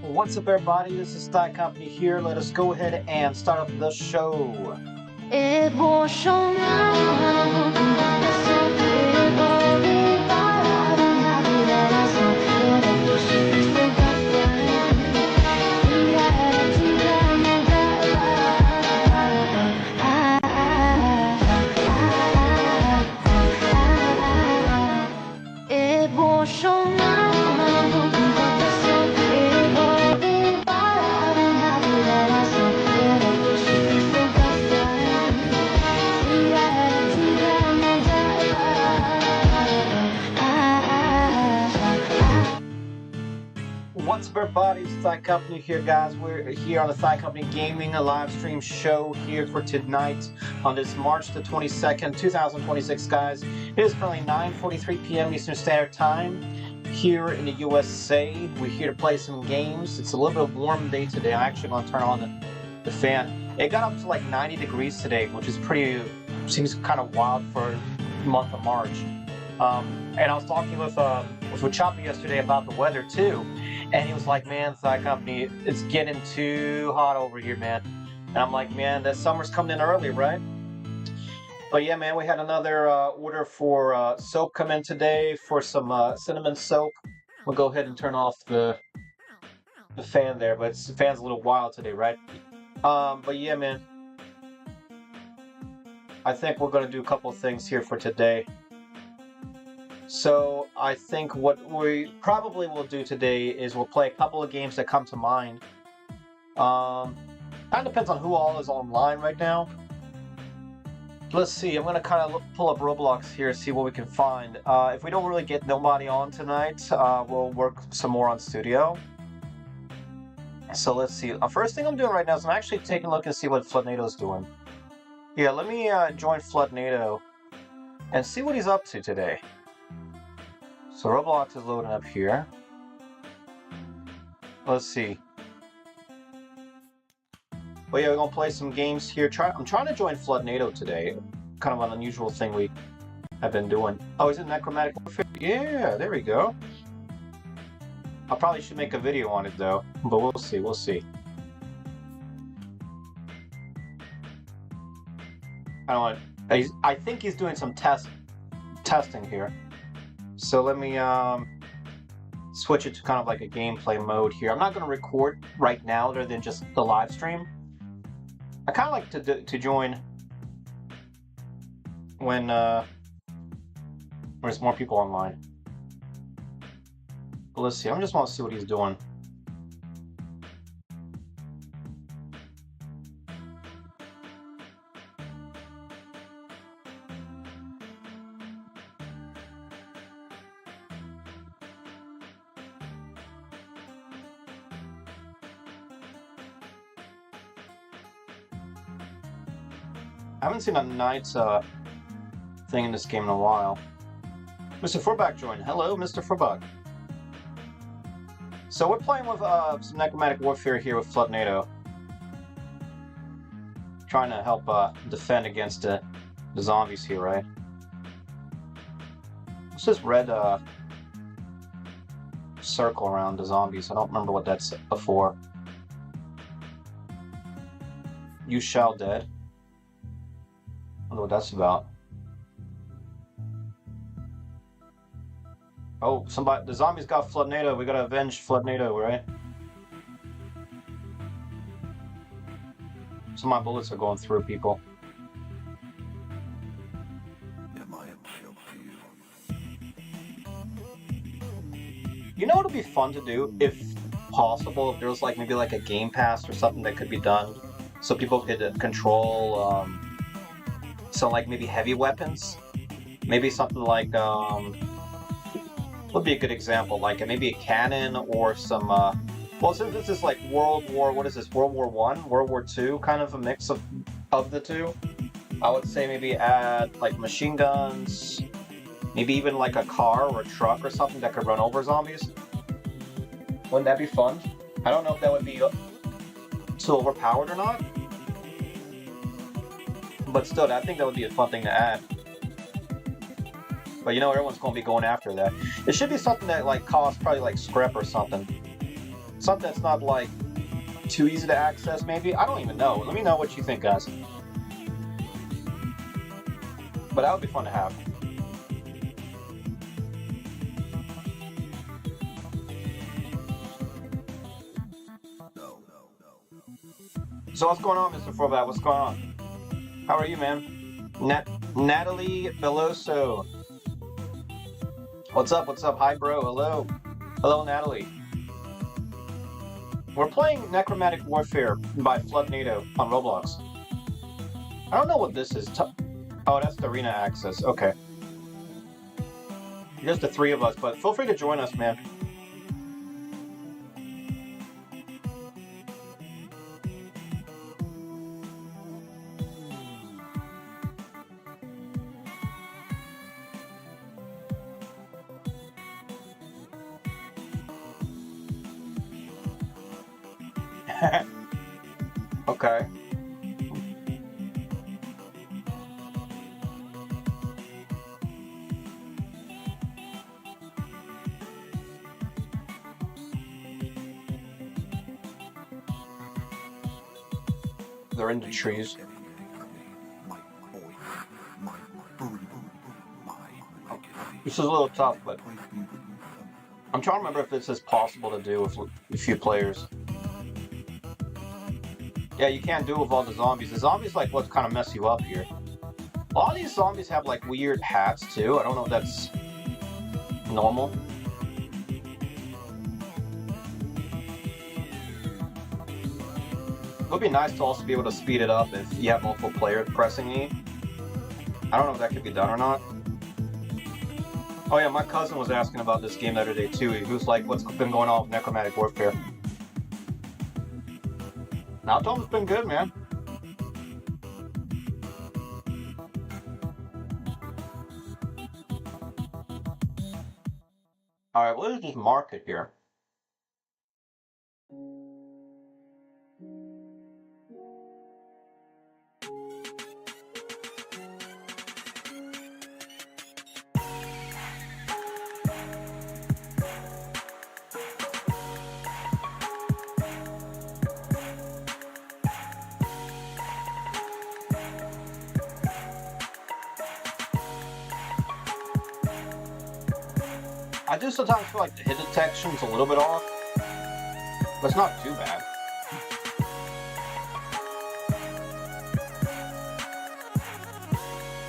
What's up, everybody? This is Thigh Company here. Let us go ahead and start up the show. What's up, everybody? It's Thigh Company here, guys. We're here on the Thigh Company Gaming, a live stream show here for tonight on this March the 22nd, 2026, guys. It is currently 9:43 p.m. Eastern Standard Time here in the USA. We're here to play some games. It's a little bit warm day today. I'm actually going to turn on the fan. It got up to like 90 degrees today, which is seems kind of wild for the month of March. And I was talking with Choppy yesterday about the weather too. And he was like, man, Thigh Company, it's getting too hot over here, man. And I'm like, man, that summer's coming in early, right? But yeah, man, we had another order for soap come in today for some cinnamon soap. We'll go ahead and turn off the fan there, but the fan's a little wild today, right? But yeah, man, I think we're going to do a couple of things here for today. So I think what we probably will do today is we'll play a couple of games that come to mind. Kind of depends on who all is online right now. Let's see, I'm going to kind of pull up Roblox here, see what we can find. If we don't really get nobody on tonight, we'll work some more on Studio. So let's see. First thing I'm doing right now is I'm actually taking a look and see what Floodnado's doing. Yeah, let me join Floodnado and see what he's up to today. So Roblox is loading up here. Let's see. Well, yeah, we're gonna play some games here. I'm trying to join Floodnado today. Kind of an unusual thing we have been doing. Oh, he's in Necromantic Warfare? Yeah, there we go. I probably should make a video on it though, but we'll see, we'll see. I think he's doing some testing here. So let me switch it to kind of like a gameplay mode here. I'm not going to record right now other than just the live stream. I kind of like to join when there's more people online. But let's see, I just want to see what he's doing. I haven't seen a night thing in this game in a while. Mr. Furback joined. Hello, Mr. Furback. So we're playing with some Necromantic Warfare here with Floodnado. Trying to help defend against the zombies here, right? What's this red circle around the zombies? I don't remember what that's before. You shall dead. I don't know what that's about. Oh, the zombies got Floodnado. We gotta avenge Floodnado, right? Some of my bullets are going through people. You know what would be fun to do, if possible, if there was like maybe like a Game Pass or something that could be done, so people could control so like maybe heavy weapons, maybe something like would be a good example, like maybe a cannon or some well, since this is like World War I, World War II, kind of a mix of the two, I would say maybe add like machine guns, maybe even like a car or a truck or something that could run over zombies. Wouldn't that be fun? I don't know if that would be too overpowered or not, but still, I think that would be a fun thing to add. But you know, everyone's going to be going after that. It should be something that like costs probably like scrap or something. Something that's not like too easy to access, maybe. I don't even know. Let me know what you think, guys. But that would be fun to have. So what's going on, Mr. Forbat? What's going on? How are you, man? Natalie Beloso. What's up? What's up? Hi, bro. Hello. Hello, Natalie. We're playing Necromantic Warfare by Flood NATO on Roblox. I don't know what this is. Oh, that's the arena access. Okay. Just the three of us, but feel free to join us, man. Okay. They're in the trees. This is a little tough, but I'm trying to remember if this is possible to do with a few players. Yeah, you can't do it with all the zombies. The zombies like what kind of mess you up here. A lot of these zombies have like weird hats too. I don't know if that's normal. It would be nice to also be able to speed it up if you have multiple players pressing E. I don't know if that could be done or not. Oh yeah, my cousin was asking about this game the other day too. He was like, what's been going on with Necromantic Warfare? Now, Tom's been good, man. Alright, what is this market here? I do sometimes feel like the hit detection's a little bit off, but it's not too bad.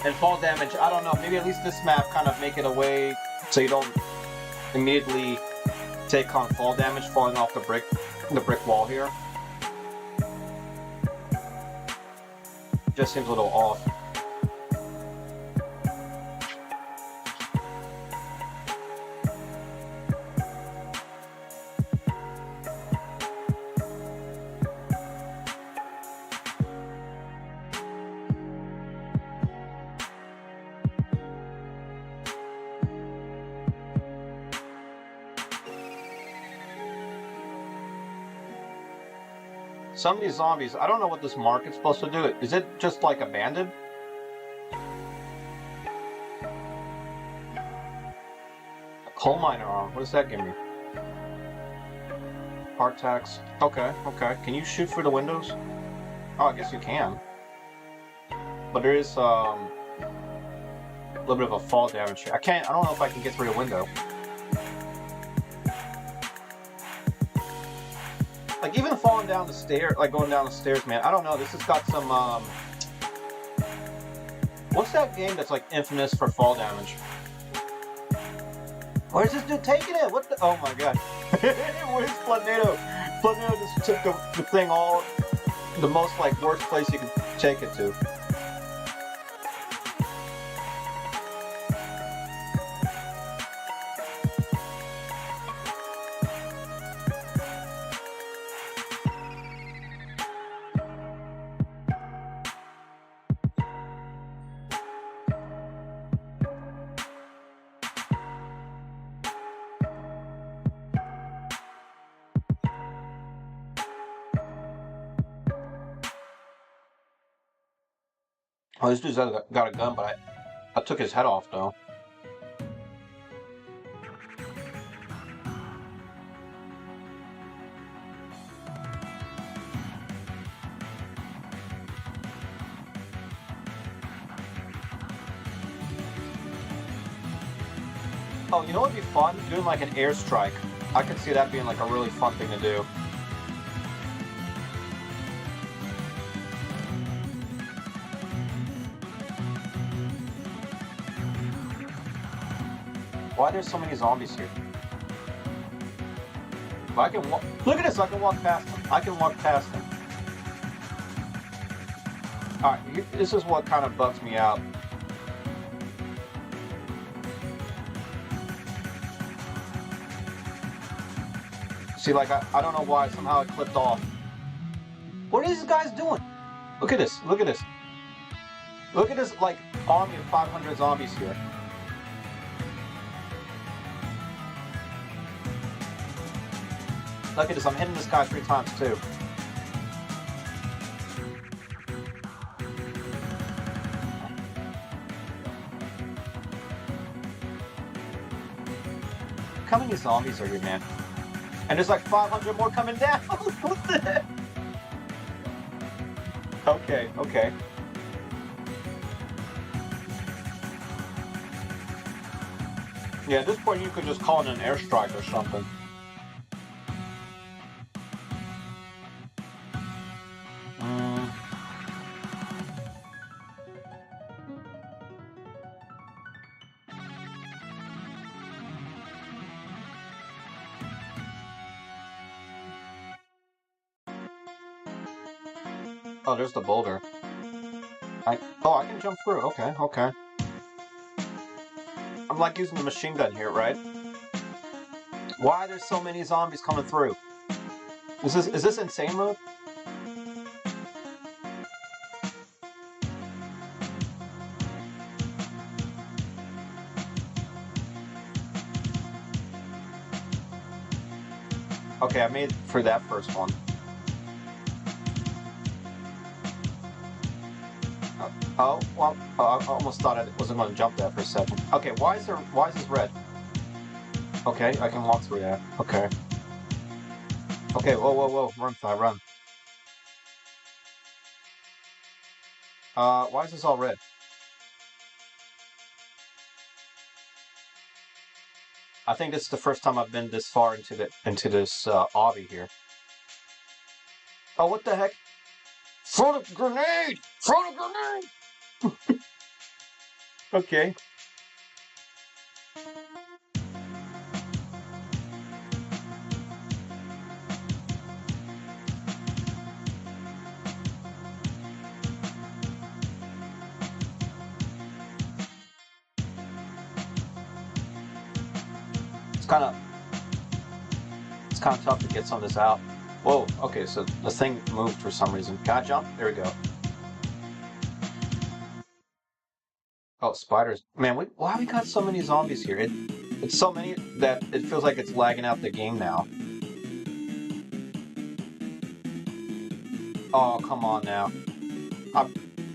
And fall damage, I don't know, maybe at least this map kind of make it a way so you don't immediately take on fall damage falling off the brick wall here. Just seems a little off. Some of these zombies, I don't know what this market's supposed to do. Is it just like abandoned? A coal miner arm, what does that give me? Heart tax. Okay, okay. Can you shoot through the windows? Oh, I guess you can. But there is a little bit of a fall damage here. I don't know if I can get through the window. Like, even falling down the stairs, like going down the stairs, man, I don't know, this has got some, what's that game that's, like, infamous for fall damage? Where's this dude taking it? What the, oh my god. Where's Flood NATO? Flood NATO just took the thing all, the most, like, worst place you could take it to. Oh, this dude's got a gun, but I took his head off, though. Oh, you know what'd be fun? Doing like an airstrike. I could see that being like a really fun thing to do. Why are there so many zombies here? I can walk. Look at this! I can walk past them. I can walk past them. Alright, this is what kind of bugs me out. See, like, I don't know why, somehow it clipped off. What are these guys doing? Look at this, look at this. Look at this, like, army of 500 zombies here. Look at this, I'm hitting this guy 3 times, too. How many zombies are here, man? And there's like 500 more coming down. What the heck? Okay, okay. Yeah, at this point you could just call it an airstrike or something. Oh, there's the boulder. I can jump through. Okay, okay. I'm like using the machine gun here, right? Why are there so many zombies coming through? Is this insane mode? Okay, I made it for that first one. Oh, well, I almost thought I wasn't going to jump that for a second. Okay, why is this red? Okay, I can walk through that. Okay. Okay, whoa, whoa, whoa, run, Fi, run. Why is this all red? I think this is the first time I've been this far into this obby here. Oh, what the heck? Throw the grenade! Throw the grenade! Okay. It's kind of tough to get some of this out. Whoa, okay, so the thing moved for some reason. Can I jump? There we go. Oh, spiders. Man, why we got so many zombies here? It's so many that it feels like it's lagging out the game now. Oh, come on now.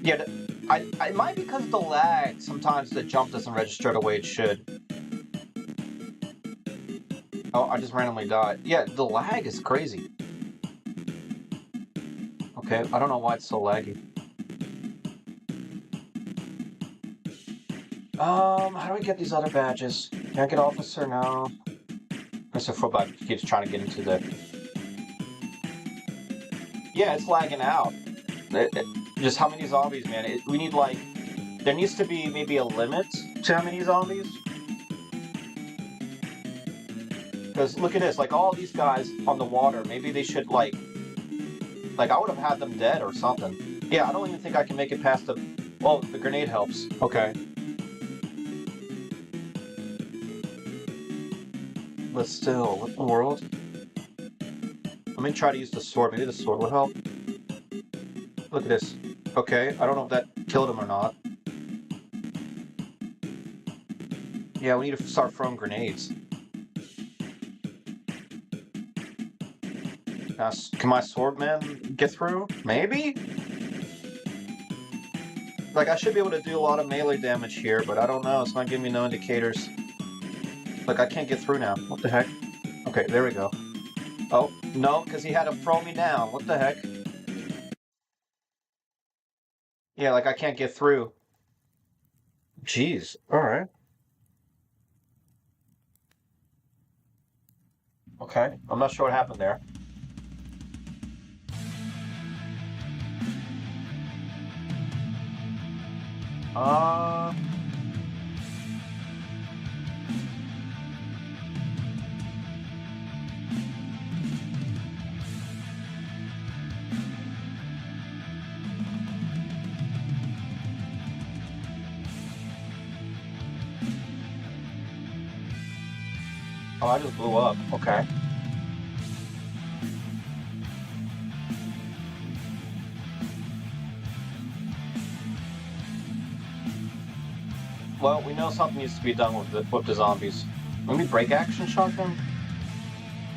Yeah, it might be because of the lag. Sometimes the jump doesn't register the way it should. Oh, I just randomly died. Yeah, the lag is crazy. Okay, I don't know why it's so laggy. How do I get these other badges? Can I get officer now? Mr. Football keeps trying to get into the... Yeah, it's lagging out. Just how many zombies, man? We need, like... There needs to be maybe a limit to how many zombies. Because look at this, like all these guys on the water, maybe they should, like I would have had them dead or something. Yeah, I don't even think I can make it past the... Well, the grenade helps. Okay. But still, what in the world? Let me try to use the sword. Maybe the sword will help. Look at this. Okay, I don't know if that killed him or not. Yeah, we need to start throwing grenades. Can my swordman get through? Maybe? Like, I should be able to do a lot of melee damage here, but I don't know. It's not giving me no indicators. Look, I can't get through now. What the heck? Okay, there we go. Oh, no, because he had to throw me down. What the heck? Yeah, like, I can't get through. Jeez. Alright. Okay, I'm not sure what happened there. Uh... Oh, I just blew up. Okay. Well, we know something needs to be done with the zombies. Maybe break action shotgun?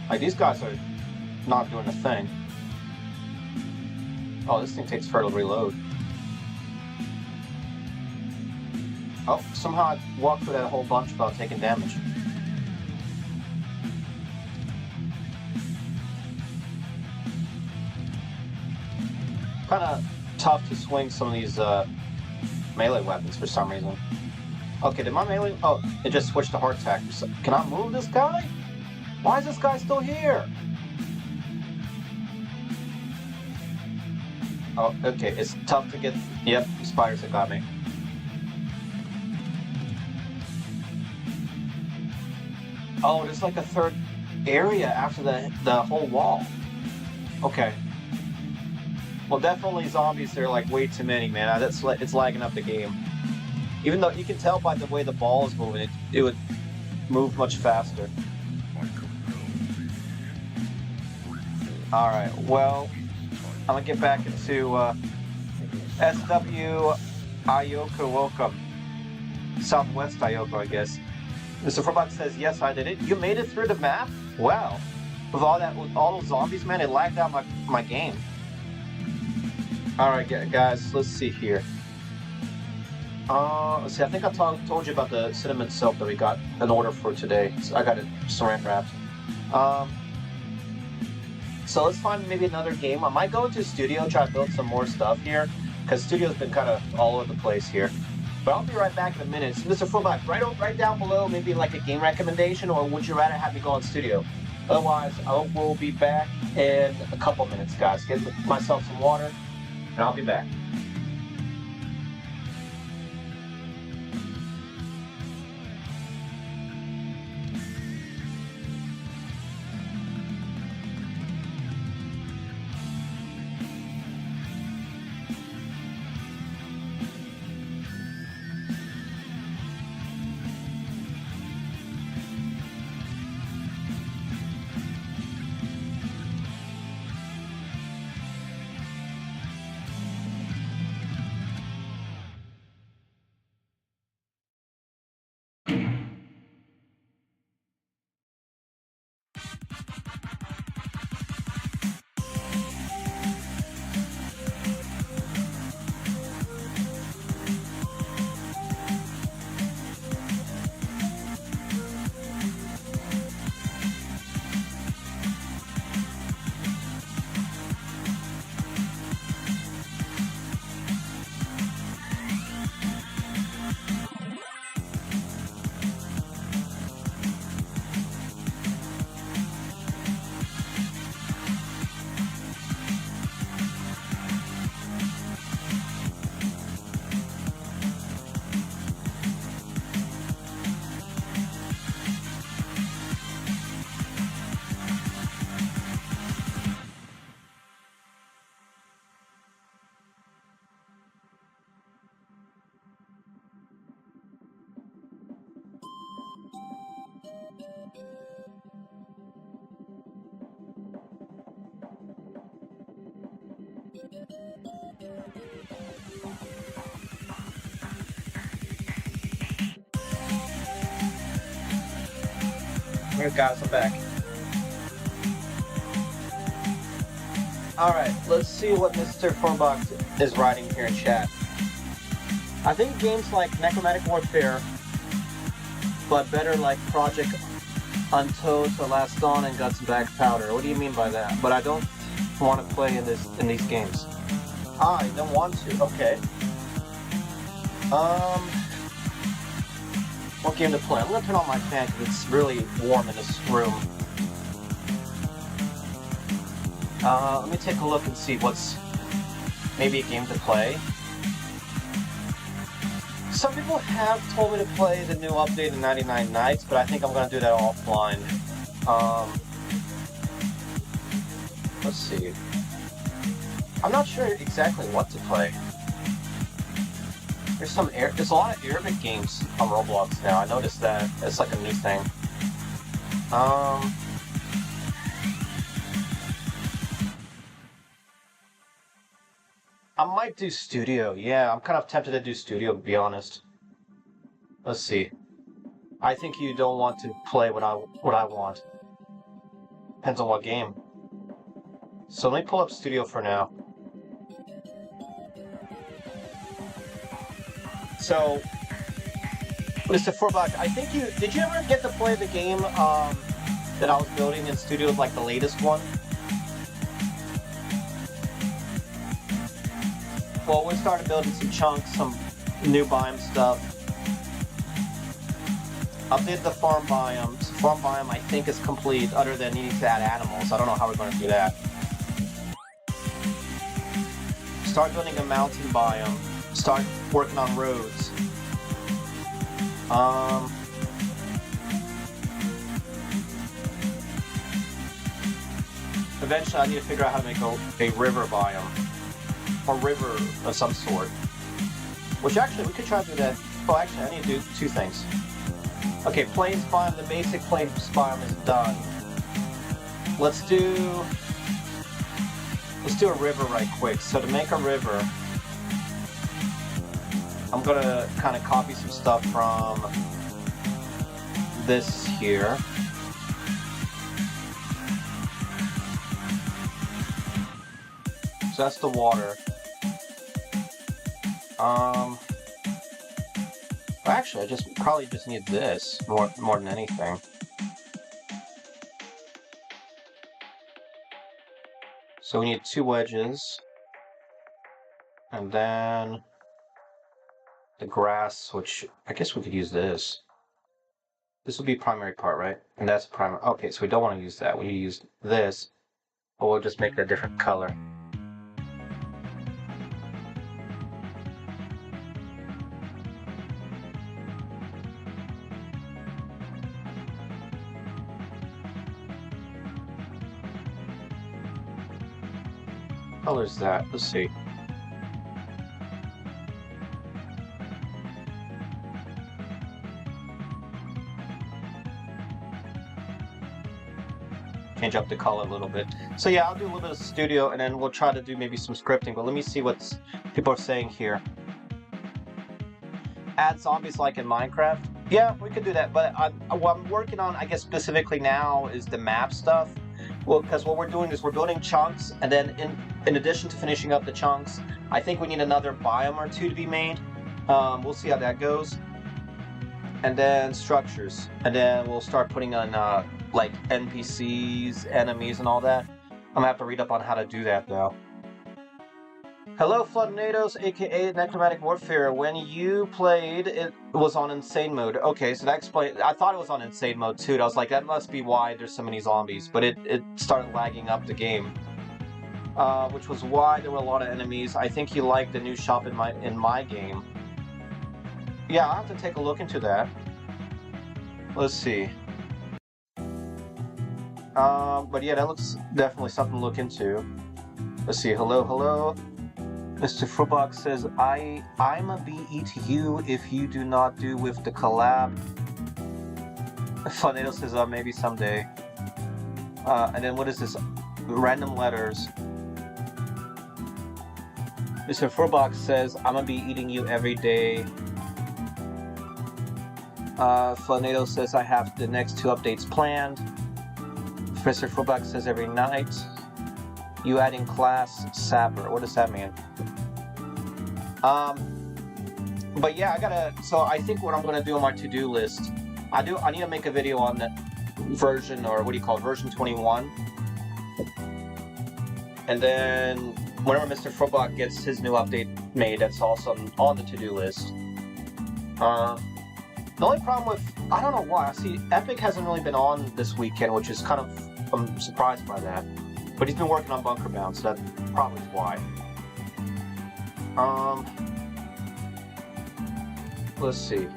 Like, these guys are not doing a thing. Oh, this thing takes forever to reload. Oh, somehow I walked through that whole bunch without taking damage. Kind of tough to swing some of these melee weapons for some reason. Okay, did my melee... Oh, it just switched to heart attack. Can I move this guy? Why is this guy still here? Oh, okay, it's tough to get... Yep, spiders have got me. Oh, there's like a third area after the whole wall. Okay. Well, definitely zombies are like way too many, man. It's lagging up the game. Even though you can tell by the way the ball is moving, it would move much faster. Alright, well, I'm gonna get back into SW Ioka, Southwest Ioka, I guess. Mr. Forbach says, yes, I did it. You made it through the map? Wow. With all those zombies, man, it lagged out my game. Alright, guys, let's see here. Let's see, I think I told you about the cinnamon soap that we got an order for today. So I got it saran wrapped. So let's find maybe another game. I might go into studio, try to build some more stuff here, because studio's been kind of all over the place here. But I'll be right back in a minute. So Mr. Fullback, right down below, maybe like a game recommendation, or would you rather have me go in studio? Otherwise, we'll be back in a couple minutes, guys. Get myself some water, and I'll be back. Alright guys, I'm back. Alright, let's see what Mr. Formbox is writing here in chat. I think games like Necromantic Warfare, but better like Project Untold or Last Dawn and Guts and Bag Powder. What do you mean by that? But I don't want to play in these games. I don't want to, okay. What game to play? I'm gonna turn on my fan because it's really warm in this room. Let me take a look and see what's maybe a game to play. Some people have told me to play the new update in 99 Nights, but I think I'm going to do that offline. Let's see. I'm not sure exactly what to play. There's a lot of Arabic games on Roblox now. I noticed that. It's like a new thing. I might do Studio. Yeah, I'm kind of tempted to do Studio, to be honest. Let's see. I think you don't want to play what I want. Depends on what game. So let me pull up Studio for now. So, Mr. Forbach, I think did you ever get to play the game that I was building in Studio, like the latest one? Well, we started building some chunks, some new biome stuff. Updated the farm biome. So farm biome, I think, is complete, other than needing to add animals. I don't know how we're going to do that. Start building a mountain biome. Start working on roads. Eventually, I need to figure out how to make a river biome. Or river of some sort. Which actually, we could try to do that. Oh, actually, I need to do two things. Okay, plains biome, the basic plains biome is done. Let's do a river right quick. So to make a river, I'm gonna kind of copy some stuff from this here. So that's the water. Actually, I probably just need this more than anything. So we need 2 wedges, and then the grass, which I guess we could use this. This will be primary part, right? And that's primary. Okay, so we don't want to use that. We need to use this, but we'll just make it a different color. What color is that? Let's see. Change up the color a little bit. So yeah, I'll do a little bit of Studio, and then we'll try to do maybe some scripting, but let me see what people are saying here. Add zombies like in Minecraft? Yeah, we could do that, but what I'm working on, I guess specifically now, is the map stuff. Well, because what we're doing is we're building chunks, and then in addition to finishing up the chunks, I think we need another biome or 2 to be made. We'll see how that goes. And then structures. And then we'll start putting on like NPCs, enemies, and all that. I'm gonna have to read up on how to do that, though. Hello, Floodnados, aka Necromantic Warfare. When you played, it was on Insane Mode. Okay, so that explains. I thought it was on Insane Mode too. I was like, that must be why there's so many zombies. But it started lagging up the game, which was why there were a lot of enemies. I think you liked the new shop in my game. Yeah, I'll have to take a look into that. Let's see. But yeah, that looks definitely something to look into. Let's see. Hello. Mr. Frubach says, I'ma be to you if you do not do with the collab. Funado says, maybe someday. And then what is this? Random letters. Mr. Frubach says, I'ma be eating you every day. Flanado says, I have the next 2 updates planned. Mr. Frubach says, every night. You adding class sapper. What does that mean? But yeah, so I think what I'm gonna do on my to-do list, I need to make a video on the version, or what do you call it, version 21. And then whenever Mr. Frobach gets his new update made, that's also on the to-do list. The only problem with, I don't know why, see, Epic hasn't really been on this weekend, which is kind of, I'm surprised by that. But he's been working on Bunker Bound, so that's probably why. Let's see.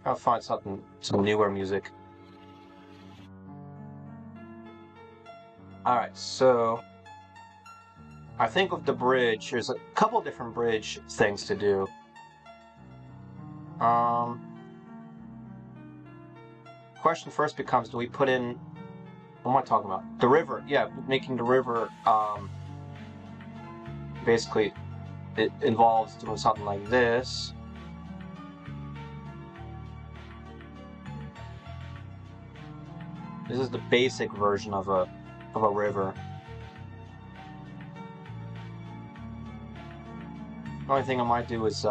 I'll find some newer music. Alright, so I think with the bridge, there's a couple different bridge things to do. Question first becomes, do we put in, what am I talking about? The river, yeah, making the river, basically, it involves doing something like this. This is the basic version of a river. The only thing I might do is, did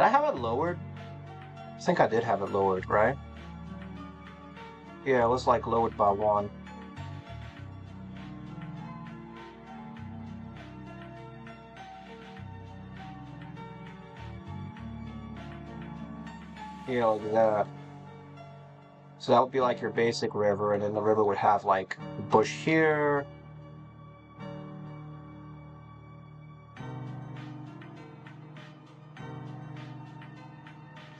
I have it lowered? I think I did have it lowered, right? Yeah, it was like lowered by 1. Yeah, like that. So that would be like your basic river, and then the river would have like a bush here.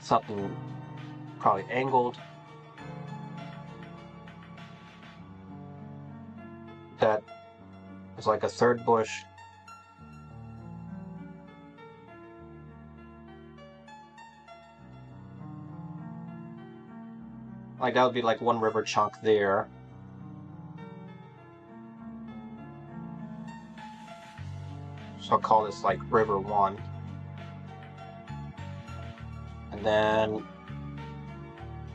Something probably angled. That is like a third bush. Like that would be like one river chunk there. So I'll call this like river 1. And then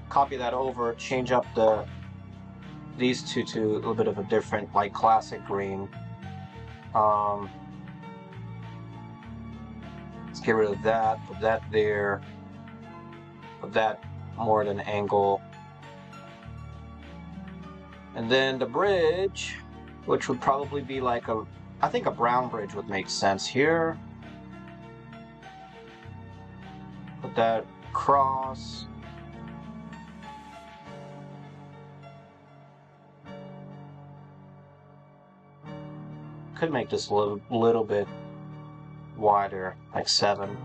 copy that over, change up these two to a little bit of a different, like classic green. Let's get rid of that, put that there, put that more at an angle. And then the bridge, which would probably be like I think a brown bridge would make sense here. Put that across. Could make this a little bit wider, like 7.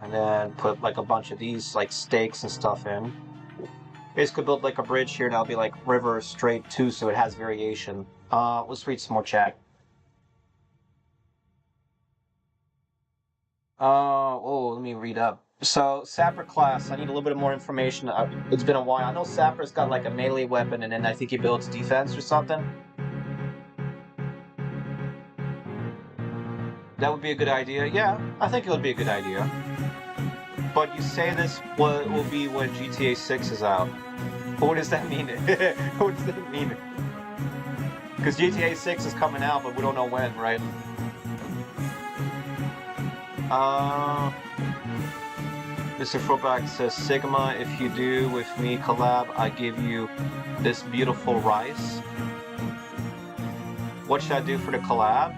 And then put like a bunch of these like stakes and stuff in. Basically build like a bridge here, and I'll be like river straight too, so it has variation. Let's read some more chat. Let me read up. So, Sapper class, I need a little bit more information. It's been a while. I know Sapper's got like a melee weapon, and then I think he builds defense or something. That would be a good idea. Yeah, I think it would be a good idea. But you say this will be when GTA 6 is out. What does that mean? What does that mean? Because GTA 6 is coming out, but we don't know when, right? Mr. Froback says, Sigma, if you do with me collab, I give you this beautiful rice. What should I do for the collab?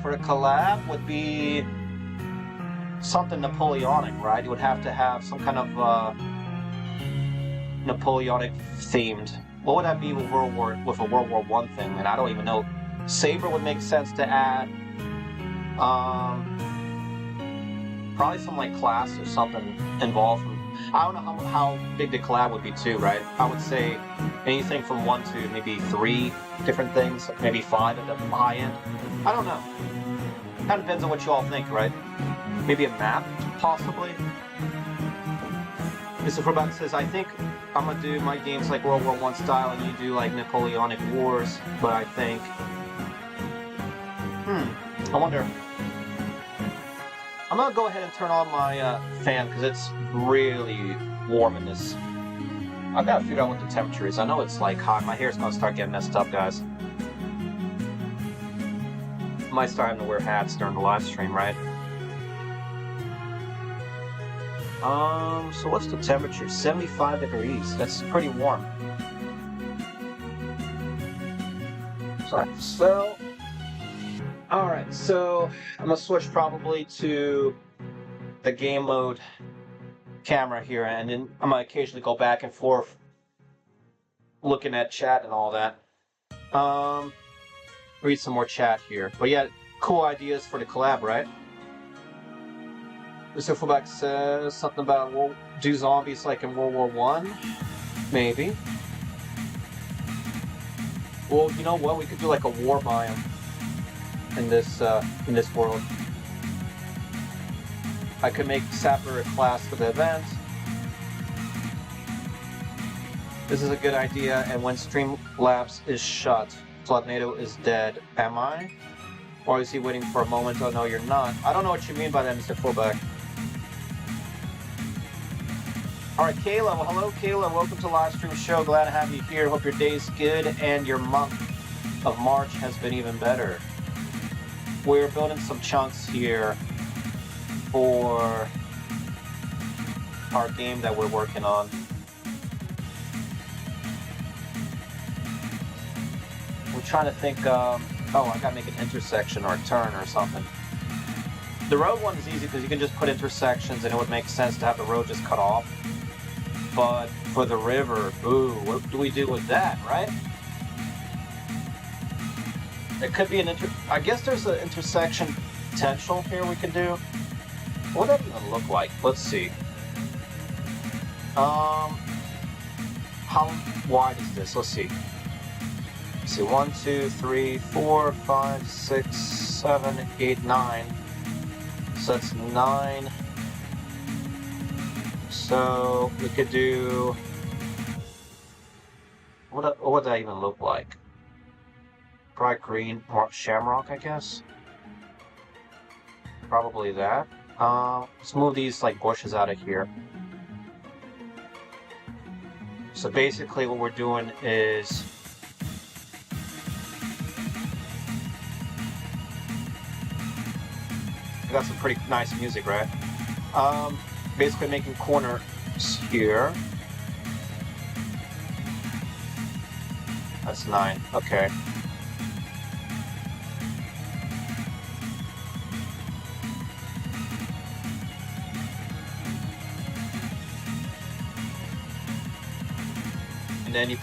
For the collab would be something Napoleonic, right? You would have to have some kind of Napoleonic themed. What would that be with a World War I thing? And I don't even know. Saber would make sense to add. Probably some like class or something involved. I don't know how big the collab would be too, right? I would say anything from 1 to maybe 3 different things, maybe 5 at the high end. I don't know. Kind of depends on what you all think, right? Maybe a map, possibly. Mr. Froback says, I think I'm gonna do my games like World War I style, and you do like Napoleonic Wars, but I think... I wonder... I'm gonna go ahead and turn on my fan, because it's really warm in this. I gotta figure out what the temperature is. I know it's like hot. My hair's gonna start getting messed up, guys. I might start having to wear hats during the live stream, right? So what's the temperature? 75 degrees. That's pretty warm. So, alright, so I'm gonna switch probably to the game mode camera here, and then I'm gonna occasionally go back and forth looking at chat and all that. Read some more chat here. But yeah, cool ideas for the collab, right? Mr. Fullback says something about do zombies like in World War I? Maybe. Well, you know what? We could do like a war biome in this world. I could make Sapper a class for the event. This is a good idea, and when Streamlabs is shut, Floodnado is dead. Am I? Or is he waiting for a moment? Oh no, you're not. I don't know what you mean by that, Mr. Fullback. Alright, Kayla. Well, hello, Kayla. Welcome to Live Stream Show. Glad to have you here. Hope your day's good and your month of March has been even better. We're building some chunks here for our game that we're working on. We're trying to think, oh, I gotta make an intersection or a turn or something. The road one is easy because you can just put intersections and it would make sense to have the road just cut off. But for the river, ooh, what do we do with that, right? It could be I guess there's an intersection potential here we can do. What would that even look like? Let's see. How wide is this? Let's see. Let's see, 1, 2, 3, 4, 5, 6, 7, 8, 9. So that's 9. So we could do. What would that even look like? Bright green or shamrock, I guess. Probably that. Let's move these like bushes out of here. So basically, what we're doing is. Got some pretty nice music, right? Basically making corners here. That's 9. Okay. And then you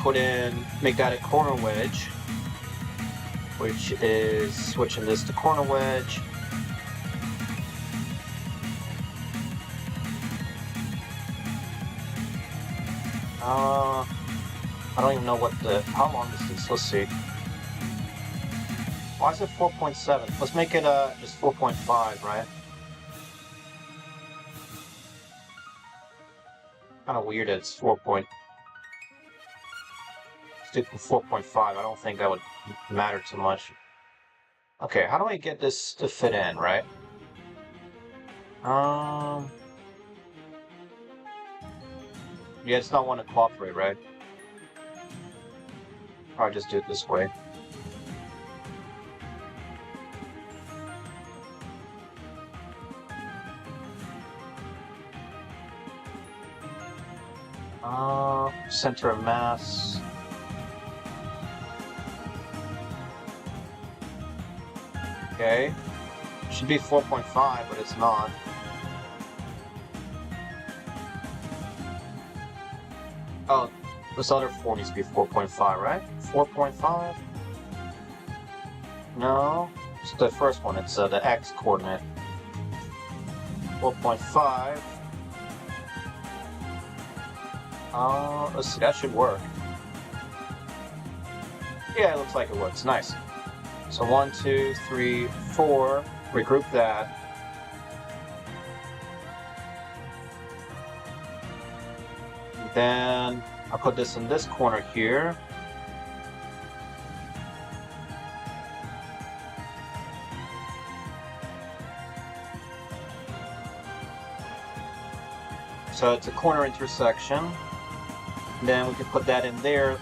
make that a corner wedge, which is switching this to corner wedge. I don't even know how long this is. Let's see. Why is it 4.7? Let's make it just 4.5, right? Kind of weird that it's 4. Let's do 4.5. I don't think that would matter too much. Okay, how do I get this to fit in, right? Yeah, it's not one to cooperate, right? Probably just do it this way. Center of mass. Okay. Should be 4.5, but it's not. Oh, this other 4 needs to be 4.5, right? 4.5? No, it's the first one. It's the X coordinate. 4.5. Let's see, that should work. Yeah, it looks like it works. Nice. So 1, 2, 3, 4. Regroup that. Then I'll put this in this corner here. So it's a corner intersection. Then we can put that in there.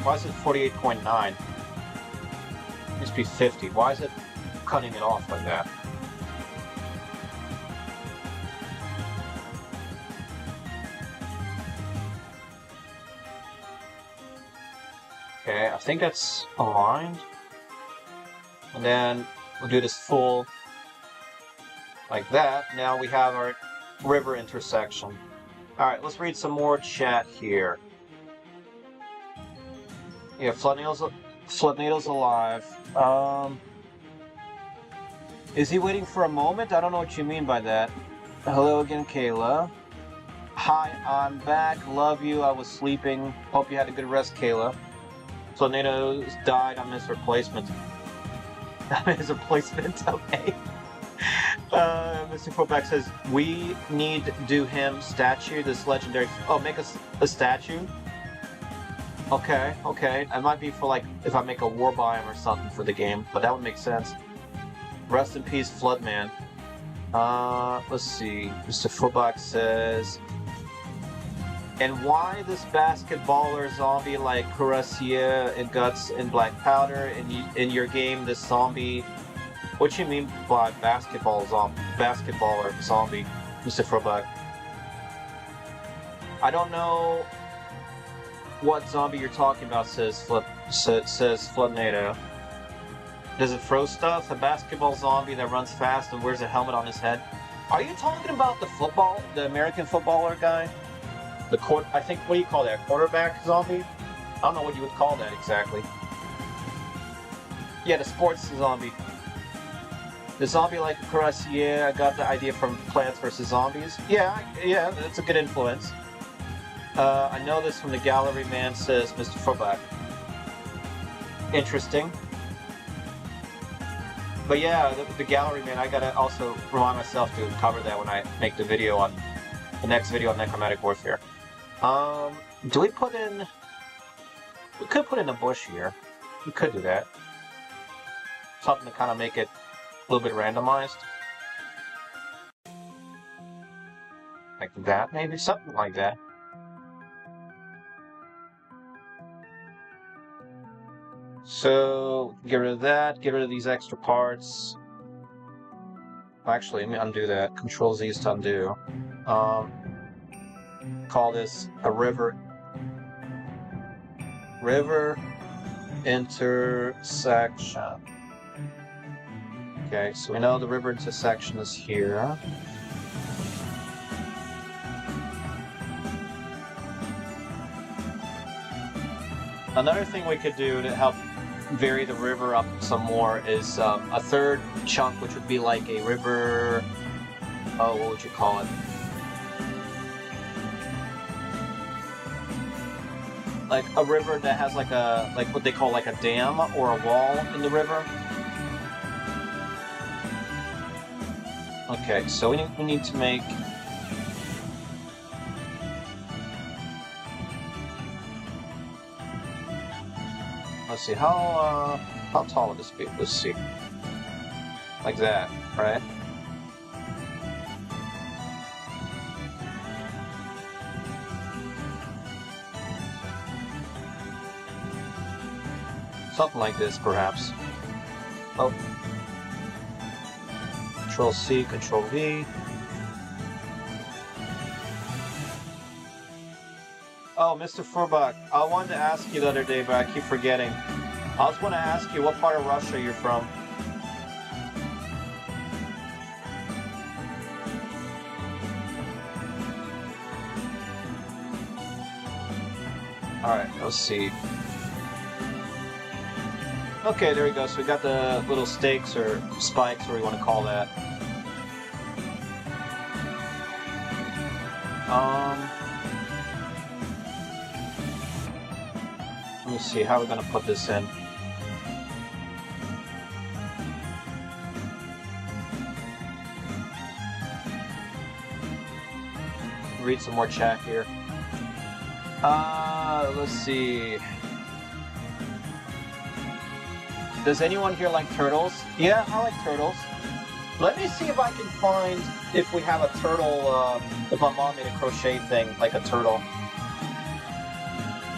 Why is it 48.9? It needs to be 50. Why is it cutting it off like that? Okay, I think that's aligned. And then We'll do this full like that. Now we have our river intersection. Alright, let's read some more chat here. Yeah, Floodnado's alive. Is he waiting for a moment? I don't know what you mean by that. Hello again, Kayla. Hi, I'm back. Love you. I was sleeping. Hope you had a good rest, Kayla. Floodnado's died. I'm his replacement. I'm his replacement? Okay. Mr. Footback says, we need to do him statue, this legendary... Oh, make us a statue? Okay, okay. It might be for, like, if I make a war biome or something for the game, but that would make sense. Rest in peace, Floodman. Let's see. Mr. Footback says... And why this basketballer zombie like Cuirassier and Guts and Black Powder in your game, this zombie... What you mean by basketballer zombie, Mr. Footback? I don't know what zombie you're talking about, says Floodnado. Does it throw stuff? A basketball zombie that runs fast and wears a helmet on his head? Are you talking about the American footballer guy? I think, what do you call that? Quarterback zombie? I don't know what you would call that exactly. Yeah, the sports zombie. The zombie like a Cuirassier, I got the idea from Plants vs. Zombies. Yeah, that's a good influence. I know this from the gallery man, says Mr. Footback. Interesting. But yeah, the gallery man, I gotta also remind myself to cover that when I make the video on the next video on Necromantic Warfare. Do we put in... We could put in a bush here. We could do that. Something to kind of make it a little bit randomized. Like that, maybe? Something like that. So, get rid of that, get rid of these extra parts. Actually, let me undo that. Control Z is to undo. Call this a river intersection. Okay, so we know the river intersection is here. Another thing we could do to help vary the river up some more is a third chunk, which would be like a river... Oh, what would you call it? Like a river that has like what they call like a dam or a wall in the river. Okay, so we need to make... Let's see, how tall would this be? Let's see. Like that, right? Something like this, perhaps. Oh. Control C, Control V. Oh, Mr. Furbach, I wanted to ask you the other day, but I keep forgetting. I was going to ask you what part of Russia you're from. Alright, let's see. Okay, there we go. So we got the little stakes or spikes, whatever you want to call that. Let me see how we're going to put this in. Read some more chat here. Let's see. Does anyone here like turtles? Yeah, I like turtles. Let me see if I can find if we have a turtle, if my mom made a crochet thing, like a turtle.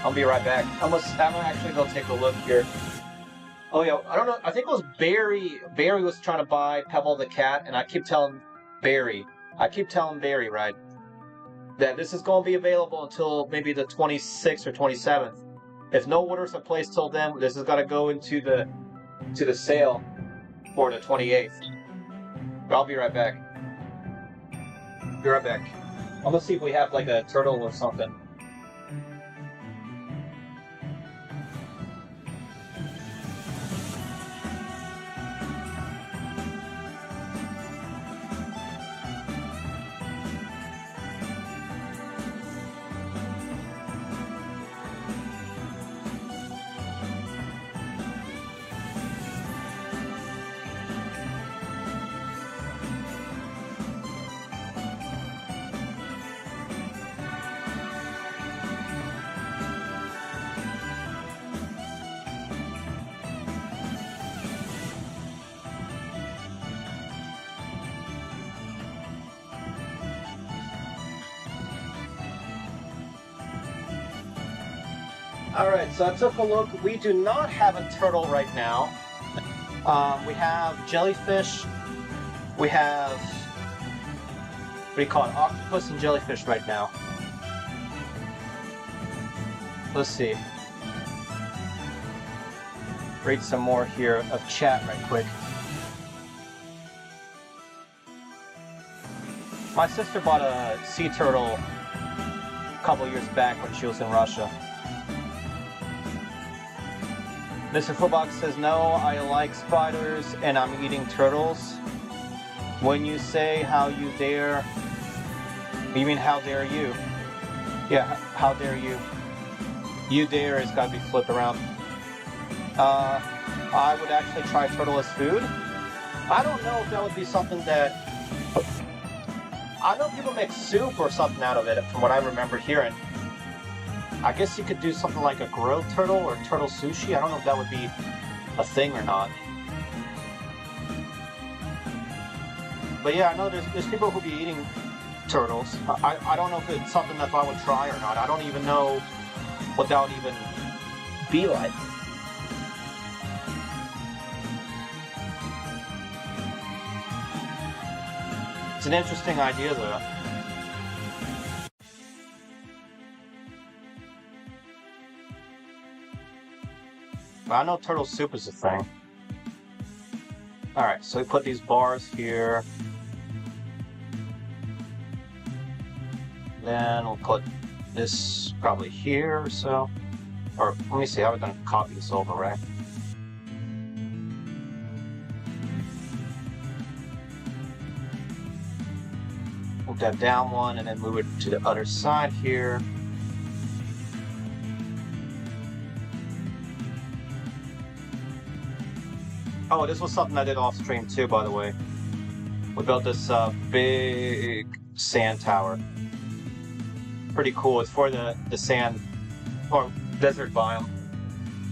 I'll be right back. I'm actually going to take a look here. Oh yeah, I don't know, I think it was Barry. Barry was trying to buy Pebble the cat, and I keep telling Barry, right, that this is going to be available until maybe the 26th or 27th. If no orders are placed till then, this has got to go into the sale for the 28th. But I'll be right back. Be right back. I'm gonna see if we have like a turtle or something. Alright, so I took a look. We do not have a turtle right now. We have jellyfish. We have, what do you call it, octopus and jellyfish right now. Let's see. Read some more here of chat right quick. My sister bought a sea turtle a couple years back when she was in Russia. Mr. Footbox says, no, I like spiders and I'm eating turtles. When you say how you dare, you mean how dare you? Yeah, how dare you? You dare has got to be flipped around. I would actually try turtle as food. I don't know if that would be something that... I know people make soup or something out of it, from what I remember hearing. I guess you could do something like a grilled turtle or turtle sushi. I don't know if that would be a thing or not. But yeah, I know there's people who be eating turtles. I don't know if it's something that I would try or not. I don't even know what that would even be like. It's an interesting idea though. I know turtle soup is a thing. Alright, so we put these bars here. Then we'll put this probably here or so. Or, let me see, how are we going to copy this over, right? Move that down one and then move it to the other side here. Oh, this was something I did off stream too, by the way. We built this big sand tower. Pretty cool. It's for the sand or desert biome.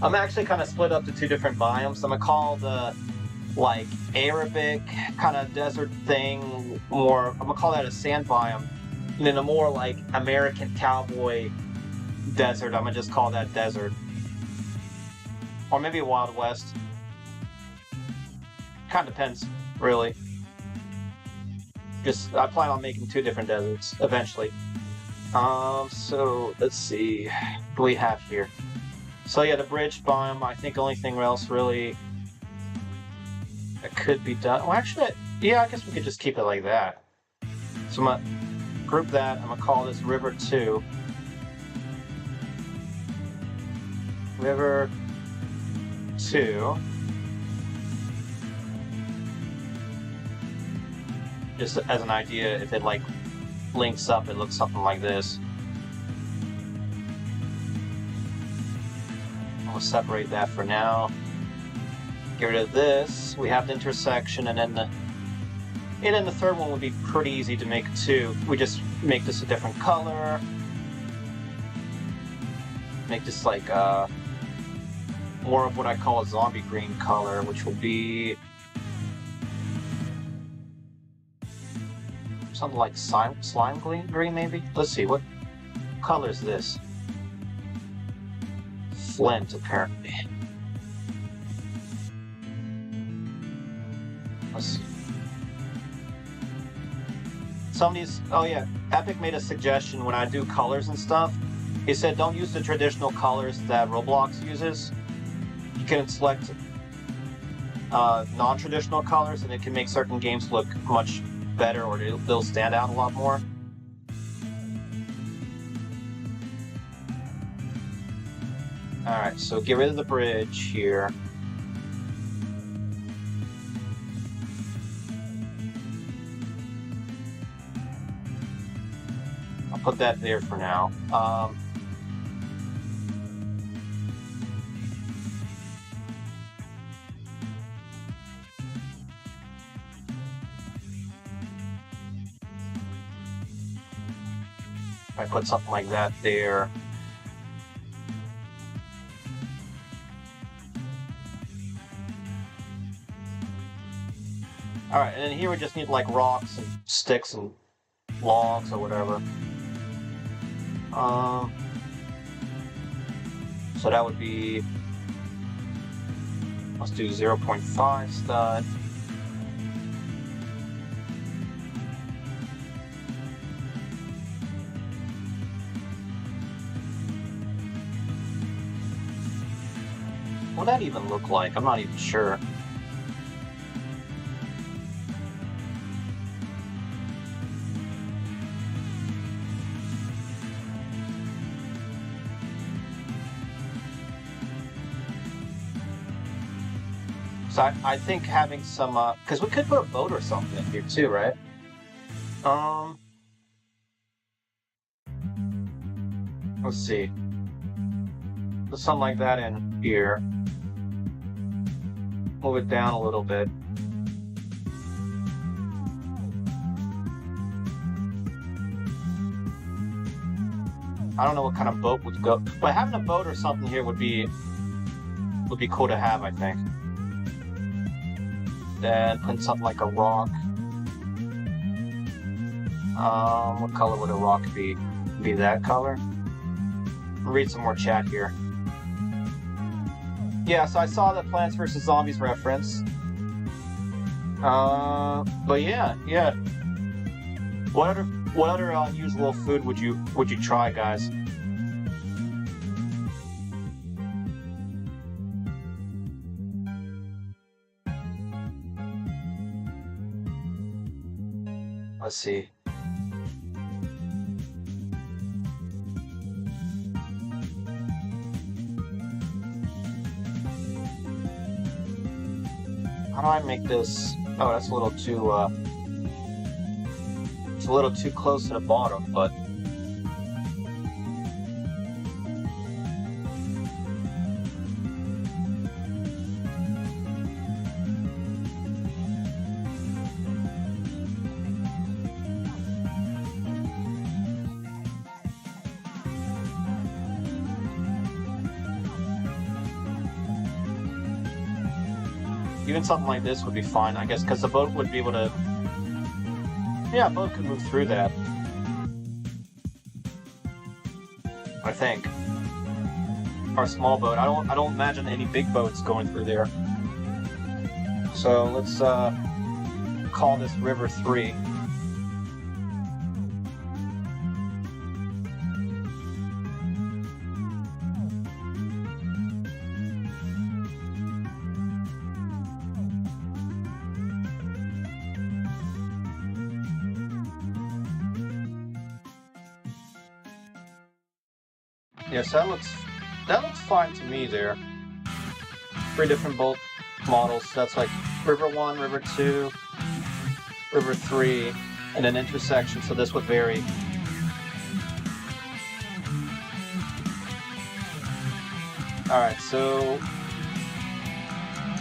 I'm actually kind of split up to two different biomes. I'm gonna call the like Arabic kind of desert thing more. I'm gonna call that a sand biome, and then a more like American cowboy desert. I'm gonna just call that desert, or maybe a Wild West. Kind of depends, really. I plan on making two different deserts eventually. So let's see, what do we have here? So yeah, the bridge biome. I think the only thing else really that could be done. Well, actually, yeah, I guess we could just keep it like that. So I'm gonna group that. I'm gonna call this River 2. River 2. Just as an idea, if it like links up, it looks something like this. I'll separate that for now. Get rid of this. We have the intersection, and then the third one would be pretty easy to make too. We just make this a different color. Make this like more of what I call a zombie green color, which will be something like slime green, maybe? Let's see, what color is this? Flint, apparently. Let's see. Some of these, oh yeah, Epic made a suggestion when I do colors and stuff. He said don't use the traditional colors that Roblox uses. You can select non-traditional colors, and it can make certain games look much better, or they'll stand out a lot more. Alright, so get rid of the bridge here. I'll put that there for now. I put something like that there. Alright, and then here we just need like rocks and sticks and logs or whatever. So that would be, let's do 0.5 stud. What would that even look like? I'm not even sure. So I think having some, because we could put a boat or something in here too, right? Let's see. Put something like that in here. Move it down a little bit. I don't know what kind of boat would go, but having a boat or something here would be cool to have, I think. Then put something like a rock. What color would a rock be? Be that color? Read some more chat here. Yeah, so I saw the Plants vs. Zombies reference. But yeah. What other unusual food would you try, guys? Let's see. How do I make this? Oh, that's a little too, it's a little too close to the bottom, but even something like this would be fine, I guess, because the boat would be able to... Yeah, a boat could move through that. I think. Or a small boat. I don't imagine any big boats going through there. So let's call this River 3. Yeah, so that looks fine to me there. 3 different boat models. So that's like River 1, River 2, River 3, and an intersection, so this would vary. Alright, so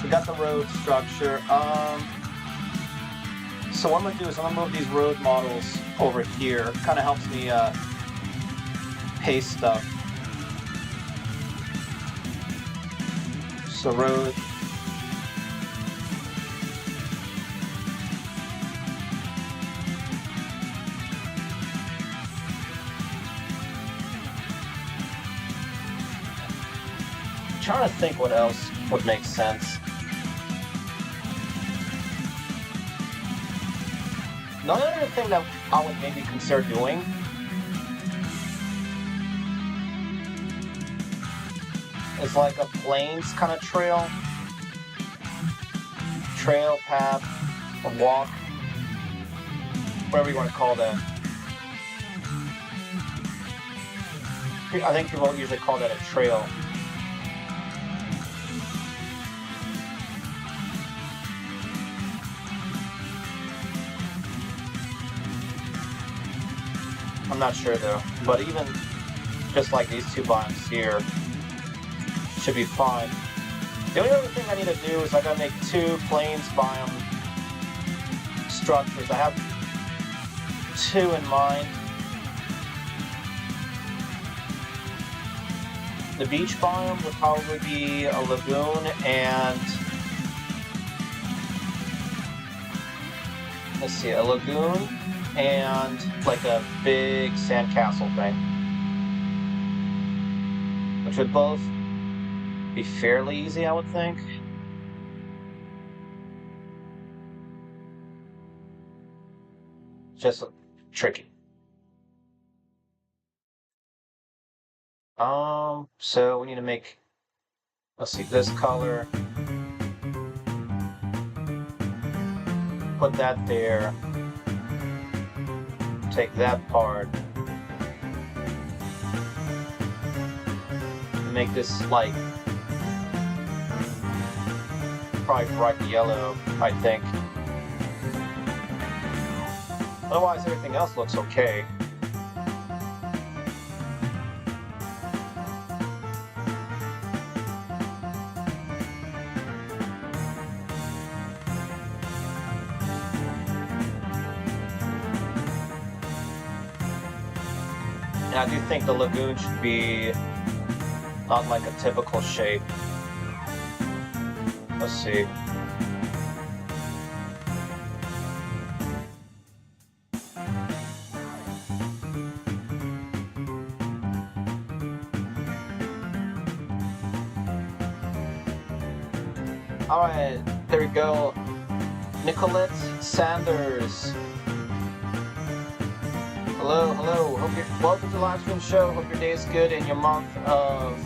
we got the road structure. So what I'm gonna do is I'm gonna move these road models over here. Kind of helps me paste stuff. So road. I'm trying to think what else would make sense. Another thing that I would maybe consider doing is like a plains kind of trail. trail, path, a walk, whatever you want to call that. I think people usually call that a trail. I'm not sure though, but even just like these two biomes here should be fine. The only other thing I need to do is I gotta make 2 plains biome structures. I have 2 in mind. The beach biome would probably be a lagoon and let's see, a lagoon and like a big sandcastle thing, which would both be fairly easy, I would think. Just tricky. So we need to make, let's see, this color. Put that there. Take that part. Make this like probably bright yellow, I think. Otherwise, everything else looks okay. And I do think the lagoon should be not like a typical shape. Let's see. Alright, there we go. Nicolette Sanders. Hello, hello. Welcome to the live stream show. Hope your day is good and your month of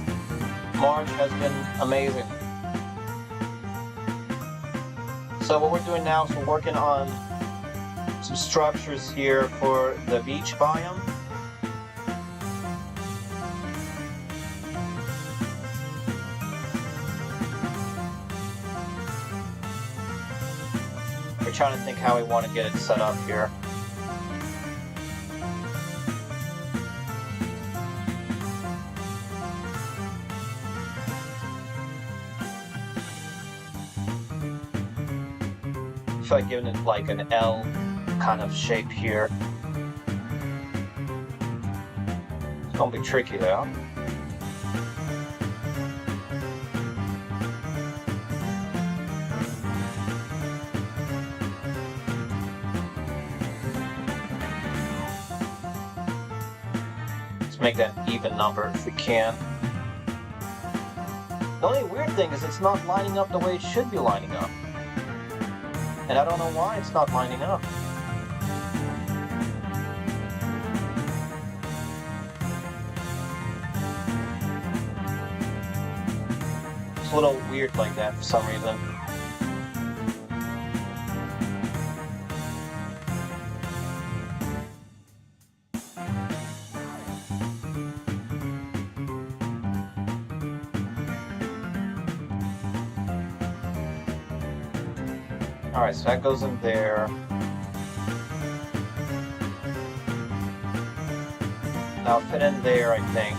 March has been amazing. So what we're doing now is we're working on some structures here for the beach biome. We're trying to think how we want to get it set up here. I feel like giving it like an L kind of shape here. It's gonna be tricky though. Let's make that an even number if we can. The only weird thing is it's not lining up the way it should be lining up. And I don't know why it's not lining up. It's a little weird like that for some reason. Alright, so that goes in there. Now fit in there, I think.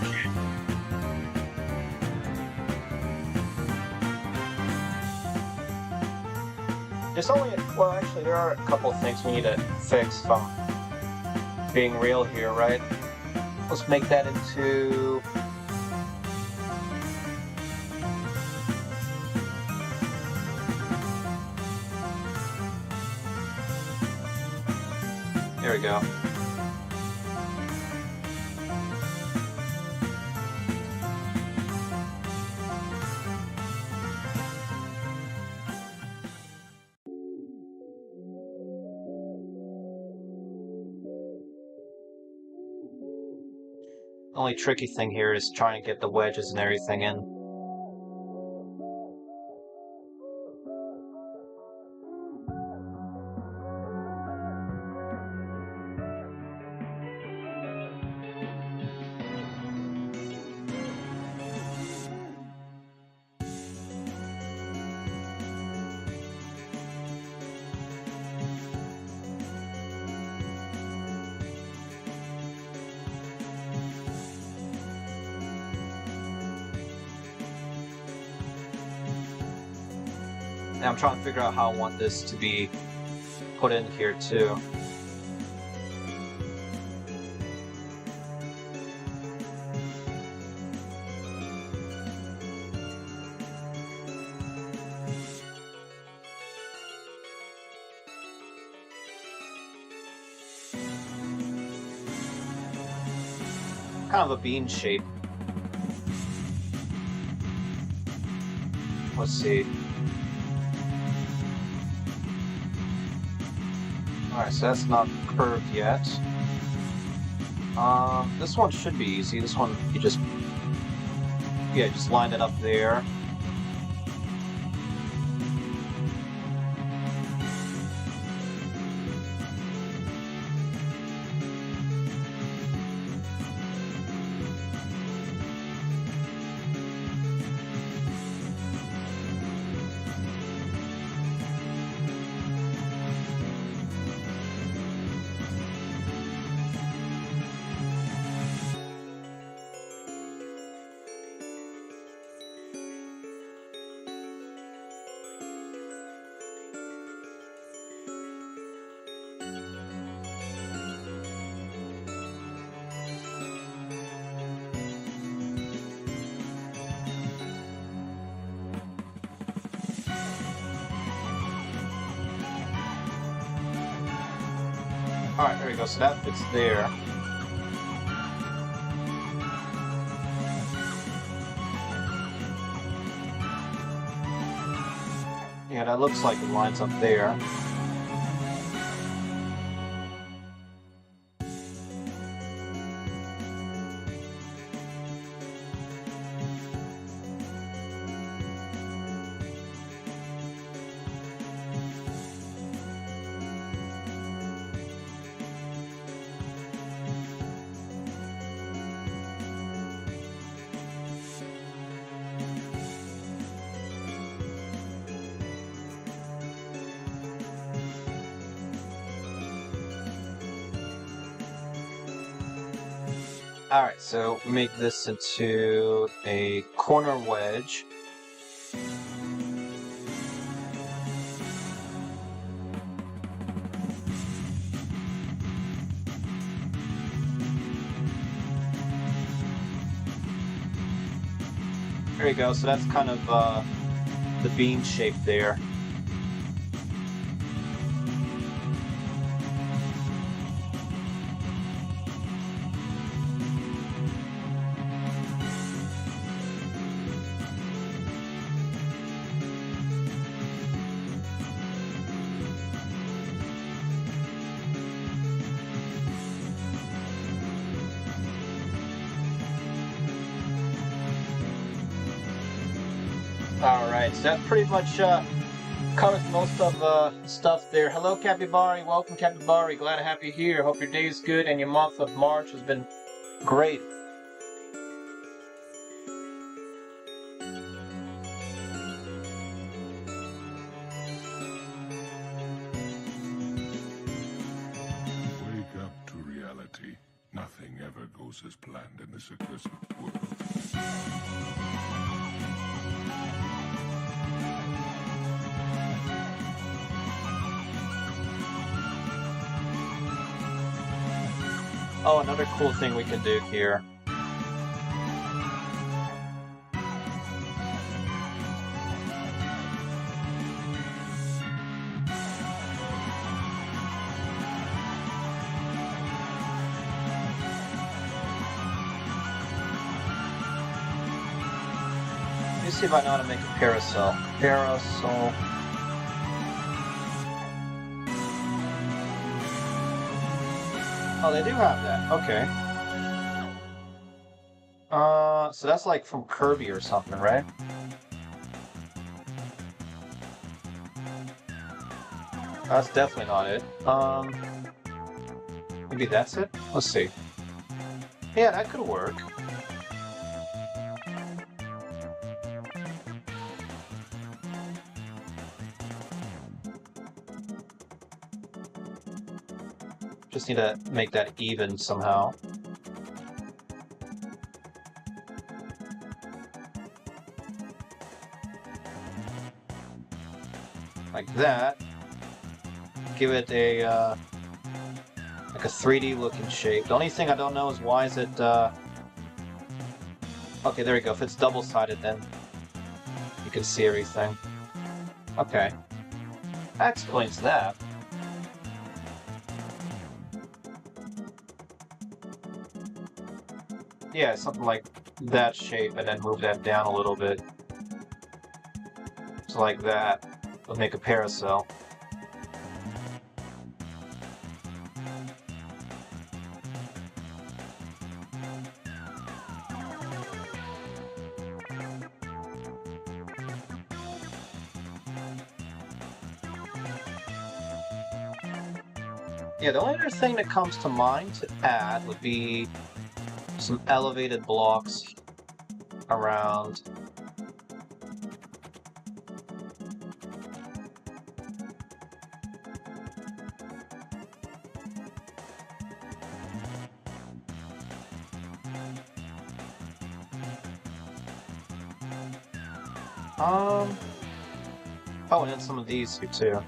There's only, well actually there are a couple of things we need to fix if I'm being real here, right? Let's make that into... There we go. The only tricky thing here is trying to get the wedges and everything in. And I'm trying to figure out how I want this to be put in here too. Kind of a bean shape. Let's see. Alright, so that's not curved yet. This one should be easy. This one, you just line it up there. Alright, there we go. So that fits there. Yeah, that looks like it lines up there. Alright, so make this into a corner wedge. There you go, so that's kind of the bean shape there. Alright, so that pretty much covers most of the stuff there. Hello, Capybari. Welcome, Capybari. Glad to have you here. Hope your day is good and your month of March has been great. Wake up to reality. Nothing ever goes as planned in this accursed world. Oh, another cool thing we can do here. Let me see if I know how to make a parasol. Parasol. Oh, they do have that. Okay. So that's like from Kirby or something, right? That's definitely not it. Maybe that's it? Let's see. Yeah, that could work. Just need to make that even somehow. like that. Give it a like a 3D looking shape. The only thing I don't know is why is it okay, there we go. If it's double-sided, then you can see everything. Okay. That explains that. Yeah, something like that shape, and then move that down a little bit. So like that. Would make a parasol. Yeah, the only other thing that comes to mind to add would be some elevated blocks around. Oh, and then some of these here too.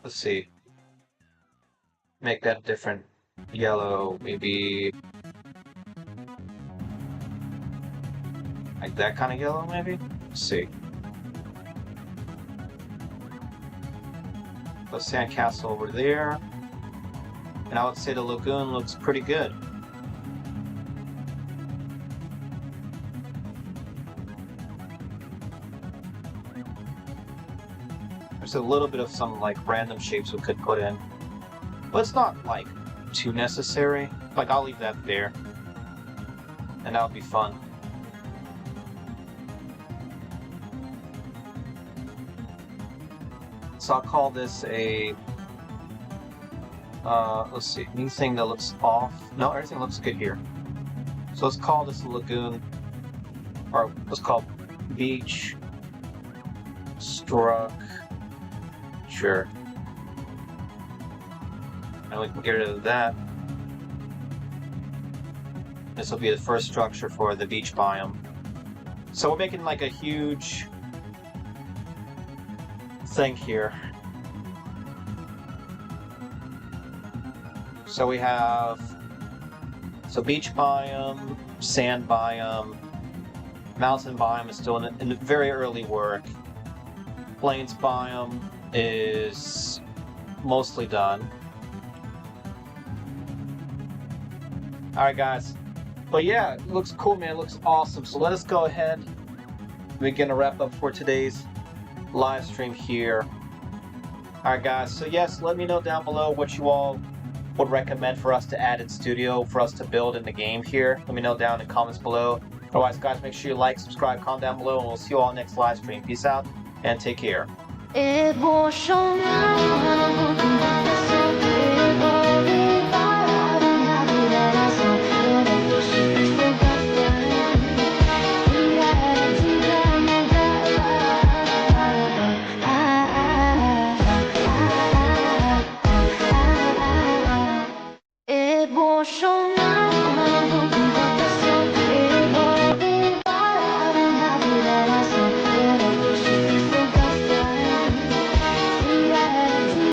Let's see. Make that different yellow, maybe like that kind of yellow, maybe? Let's see. The sandcastle over there. And I would say the lagoon looks pretty good. There's a little bit of some like random shapes we could put in. But it's not like too necessary. Like I'll leave that there. And that'll be fun. So I'll call this a let's see, anything that looks off. No, everything looks good here. So let's call this a lagoon, or let's call beach struck. Sure. And we can get rid of that. This will be the first structure for the beach biome. So we're making like a huge thing here. So we have beach biome, sand biome, mountain biome is still in very early work. Plains biome is mostly done. Alright guys, but yeah, it looks cool, man. It looks awesome. So let us go ahead. We're gonna wrap up for today's live stream here. Alright guys, so yes, let me know down below what you all would recommend for us to add in studio, for us to build in the game here. Let me know down in the comments below. Otherwise guys, make sure you like, subscribe, comment down below, and we'll see you all next live stream. Peace out and take care.